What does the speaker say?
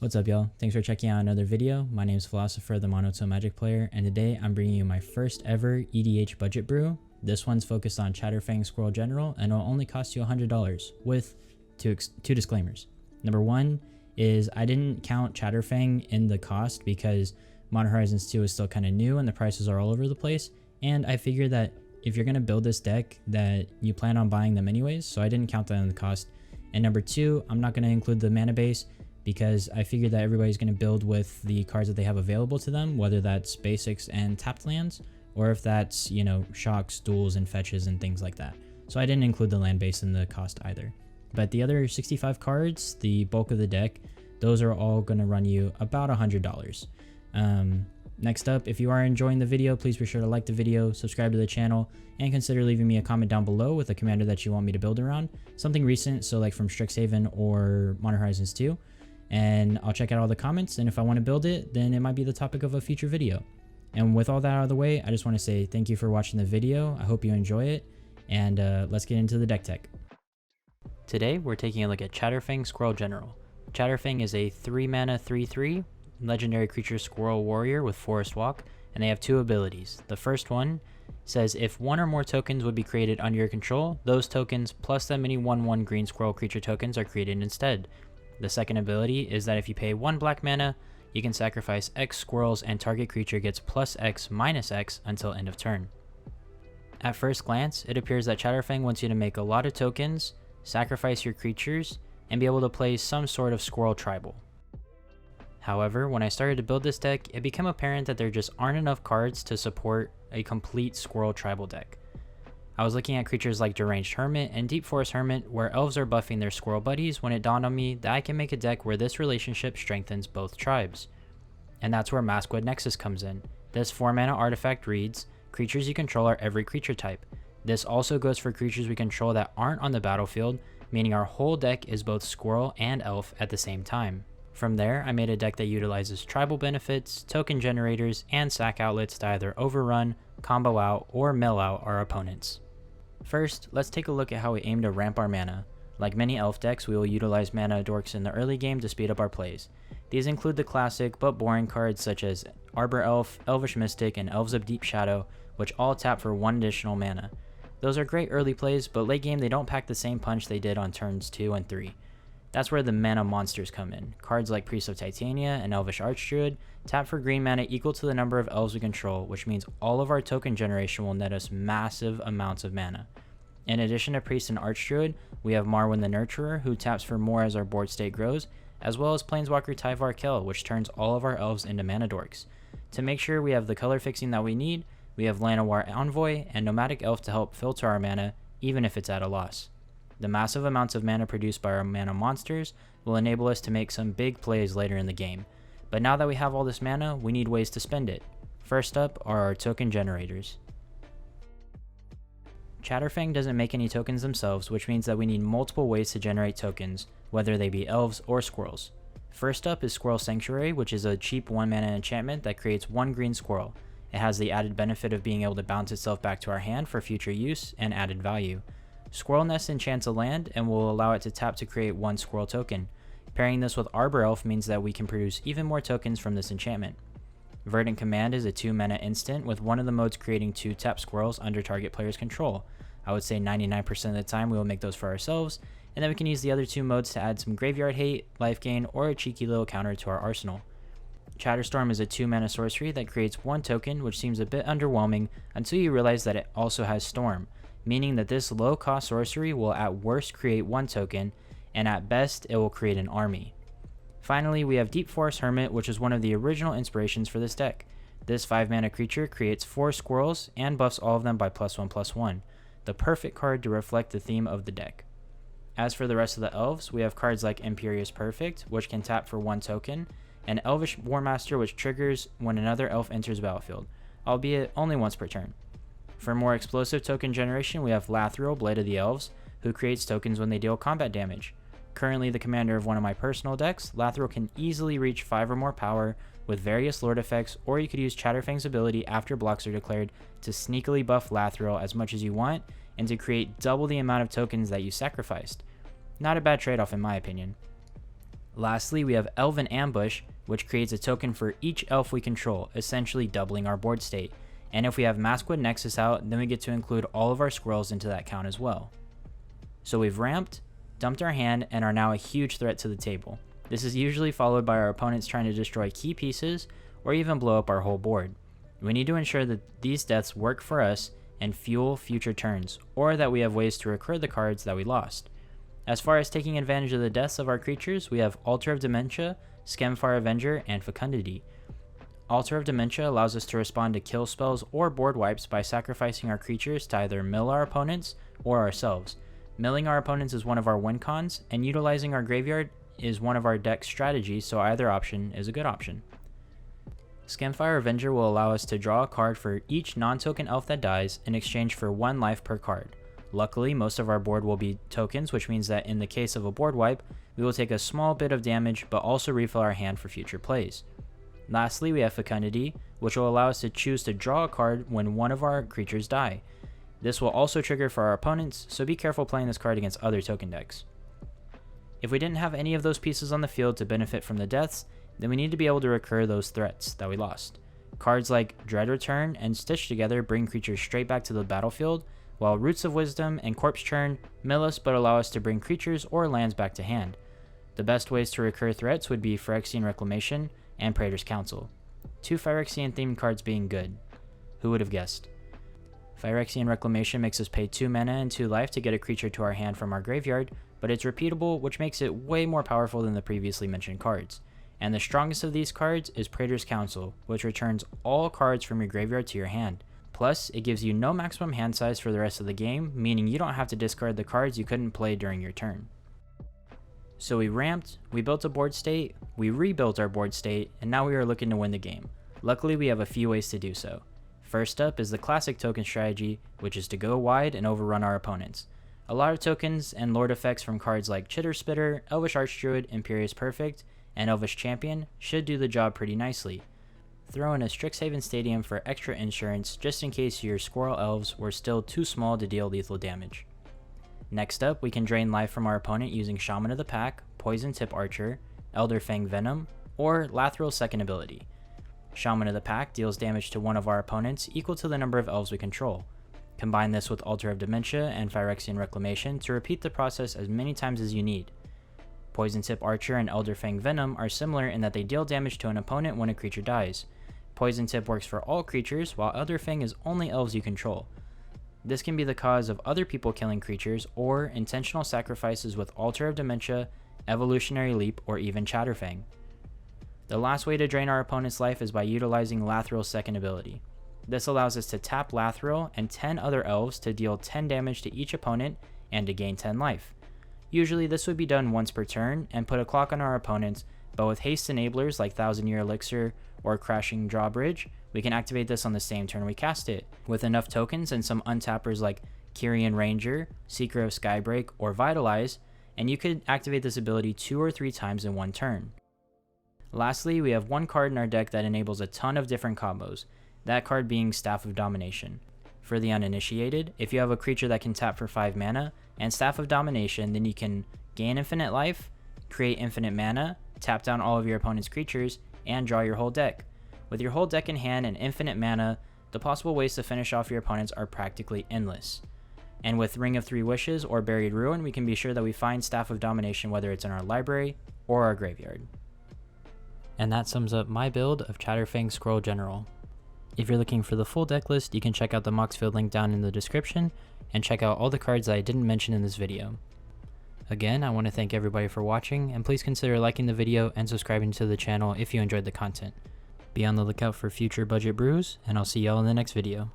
What's up, y'all? Thanks for checking out another video. My name is Philosopher, the Monotone Magic player, and today I'm bringing you my first ever EDH budget brew. This one's focused on Chatterfang Squirrel General, and it'll only cost you $100 with two disclaimers. Number one is I didn't count Chatterfang in the cost because Modern Horizons 2 is still kind of new and the prices are all over the place, and I figured that if you're going to build this deck that you plan on buying them anyways, so I didn't count that in the cost. And number two, I'm not going to include the mana base because I figured that everybody's going to build with the cards that they have available to them, whether that's basics and tapped lands, or if that's, you know, shocks, duels, and fetches and things like that. So I didn't include the land base in the cost either. But the other 65 cards, the bulk of the deck, those are all going to run you about $100. Next up, if you are enjoying the video, please be sure to like the video, subscribe to the channel, and consider leaving me a comment down below with a commander that you want me to build around. Something recent, so like from Strixhaven or Modern Horizons 2. And I'll check out all the comments, and if I want to build it, then it might be the topic of a future video. And with all that out of the way, I just want to say thank you for watching the video. I hope you enjoy it, and let's get into the deck tech. Today, we're taking a look at Chatterfang Squirrel General. Chatterfang is a 3-mana 3/3 legendary creature squirrel warrior with Forest Walk, and they have two abilities. The first one says if one or more tokens would be created under your control, those tokens plus that many 1/1 green squirrel creature tokens are created instead. The second ability is that if you pay 1 black mana, you can sacrifice X squirrels and target creature gets plus X minus X until end of turn. At first glance, it appears that Chatterfang wants you to make a lot of tokens, sacrifice your creatures, and be able to play some sort of squirrel tribal. However, when I started to build this deck, it became apparent that there just aren't enough cards to support a complete squirrel tribal deck. I was looking at creatures like Deranged Hermit and Deep Forest Hermit where elves are buffing their squirrel buddies when it dawned on me that I can make a deck where this relationship strengthens both tribes. And that's where Maskwood Nexus comes in. This 4-mana artifact reads, creatures you control are every creature type. This also goes for creatures we control that aren't on the battlefield, meaning our whole deck is both squirrel and elf at the same time. From there, I made a deck that utilizes tribal benefits, token generators, and sack outlets to either overrun, combo out, or mill out our opponents. First, let's take a look at how we aim to ramp our mana. Like many elf decks, we will utilize mana dorks in the early game to speed up our plays. These include the classic but boring cards such as Arbor Elf, Elvish Mystic, and Elves of Deep Shadow, which all tap for 1 additional mana. Those are great early plays, but late game they don't pack the same punch they did on turns 2 and 3. That's where the mana monsters come in. Cards like Priest of Titania and Elvish Archdruid tap for green mana equal to the number of elves we control, which means all of our token generation will net us massive amounts of mana. In addition to Priest and Archdruid, we have Marwyn the Nurturer, who taps for more as our board state grows, as well as Planeswalker Tyvar Kell, which turns all of our elves into mana dorks. To make sure we have the color fixing that we need, we have Llanowar Envoy and Nomadic Elf to help filter our mana, even if it's at a loss. The massive amounts of mana produced by our mana monsters will enable us to make some big plays later in the game. But now that we have all this mana, we need ways to spend it. First up are our token generators. Chatterfang doesn't make any tokens themselves, which means that we need multiple ways to generate tokens, whether they be elves or squirrels. First up is Squirrel Sanctuary, which is a cheap 1-mana enchantment that creates 1 green squirrel. It has the added benefit of being able to bounce itself back to our hand for future use and added value. Squirrel Nest enchants a land and will allow it to tap to create 1 squirrel token. Pairing this with Arbor Elf means that we can produce even more tokens from this enchantment. Verdant Command is a 2-mana instant with one of the modes creating 2 tap squirrels under target player's control. I would say 99% of the time we will make those for ourselves, and then we can use the other 2 modes to add some graveyard hate, life gain, or a cheeky little counter to our arsenal. Chatterstorm is a 2-mana sorcery that creates 1 token, which seems a bit underwhelming until you realize that it also has Storm, meaning that this low-cost sorcery will at worst create 1 token, and at best it will create an army. Finally, we have Deep Forest Hermit, which is one of the original inspirations for this deck. This 5-mana creature creates 4 squirrels and buffs all of them by +1/+1, the perfect card to reflect the theme of the deck. As for the rest of the elves, we have cards like Imperious Perfect, which can tap for 1 token, and Elvish Warmaster, which triggers when another elf enters the battlefield, albeit only once per turn. For more explosive token generation, we have Lathril, Blade of the Elves, who creates tokens when they deal combat damage. Currently the commander of one of my personal decks, Lathril can easily reach 5 or more power with various lord effects, or you could use Chatterfang's ability after blocks are declared to sneakily buff Lathril as much as you want and to create double the amount of tokens that you sacrificed. Not a bad trade-off in my opinion. Lastly, we have Elven Ambush, which creates a token for each elf we control, essentially doubling our board state. And if we have Maskwood Nexus out, then we get to include all of our squirrels into that count as well. So we've ramped, dumped our hand, and are now a huge threat to the table. This is usually followed by our opponents trying to destroy key pieces or even blow up our whole board. We need to ensure that these deaths work for us and fuel future turns, or that we have ways to recur the cards that we lost. As far as taking advantage of the deaths of our creatures, we have Altar of Dementia, Skemfire Avenger, and Fecundity. Altar of Dementia allows us to respond to kill spells or board wipes by sacrificing our creatures to either mill our opponents or ourselves. Milling our opponents is one of our win cons, and utilizing our graveyard is one of our deck strategies, so either option is a good option. Skemfire Avenger will allow us to draw a card for each non-token elf that dies in exchange for 1 life per card. Luckily, most of our board will be tokens, which means that in the case of a board wipe, we will take a small bit of damage but also refill our hand for future plays. Lastly, we have Fecundity, which will allow us to choose to draw a card when one of our creatures die. This will also trigger for our opponents, so be careful playing this card against other token decks. If we didn't have any of those pieces on the field to benefit from the deaths, then we need to be able to recur those threats that we lost. Cards like Dread Return and Stitch Together bring creatures straight back to the battlefield, while Roots of Wisdom and Corpse Churn mill us but allow us to bring creatures or lands back to hand. The best ways to recur threats would be Phyrexian Reclamation and Praetor's Council. 2 Phyrexian themed cards being good. Who would have guessed? Phyrexian Reclamation makes us pay 2 mana and 2 life to get a creature to our hand from our graveyard, but it's repeatable, which makes it way more powerful than the previously mentioned cards. And the strongest of these cards is Praetor's Council, which returns all cards from your graveyard to your hand. Plus, it gives you no maximum hand size for the rest of the game, meaning you don't have to discard the cards you couldn't play during your turn. So we ramped, we built a board state, we rebuilt our board state, and now we are looking to win the game. Luckily, we have a few ways to do so. First up is the classic token strategy, which is to go wide and overrun our opponents. A lot of tokens and lord effects from cards like Chitter Spitter, Elvish Archdruid, Imperious Perfect, and Elvish Champion should do the job pretty nicely. Throw in a Strixhaven Stadium for extra insurance just in case your Squirrel Elves were still too small to deal lethal damage. Next up, we can drain life from our opponent using Shaman of the Pack, Poison Tip Archer, Elderfang Venom, or Lathrill's second ability. Shaman of the Pack deals damage to one of our opponents equal to the number of elves we control. Combine this with Altar of Dementia and Phyrexian Reclamation to repeat the process as many times as you need. Poison Tip Archer and Elderfang Venom are similar in that they deal damage to an opponent when a creature dies. Poison Tip works for all creatures, while Elderfang is only elves you control. This can be the cause of other people killing creatures or intentional sacrifices with Altar of Dementia, Evolutionary Leap, or even Chatterfang. The last way to drain our opponent's life is by utilizing Lathrill's second ability. This allows us to tap Lathrill and 10 other elves to deal 10 damage to each opponent and to gain 10 life. Usually this would be done once per turn and put a clock on our opponents, but with haste enablers like Thousand Year Elixir or Crashing Drawbridge, we can activate this on the same turn we cast it. With enough tokens and some untappers like Kyrian Ranger, Seeker of Skybreak, or Vitalize, and you could activate this ability 2 or 3 times in one turn. Lastly, we have one card in our deck that enables a ton of different combos, that card being Staff of Domination. For the uninitiated, if you have a creature that can tap for 5 mana and Staff of Domination, then you can gain infinite life, create infinite mana, tap down all of your opponent's creatures, and draw your whole deck. With your whole deck in hand and infinite mana, the possible ways to finish off your opponents are practically endless. And with Ring of 3 Wishes or Buried Ruin, we can be sure that we find Staff of Domination whether it's in our library or our graveyard. And that sums up my build of Chatterfang Squirrel General. If you're looking for the full deck list, you can check out the Moxfield link down in the description and check out all the cards that I didn't mention in this video. Again, I want to thank everybody for watching, and please consider liking the video and subscribing to the channel if you enjoyed the content. Be on the lookout for future budget brews, and I'll see y'all in the next video.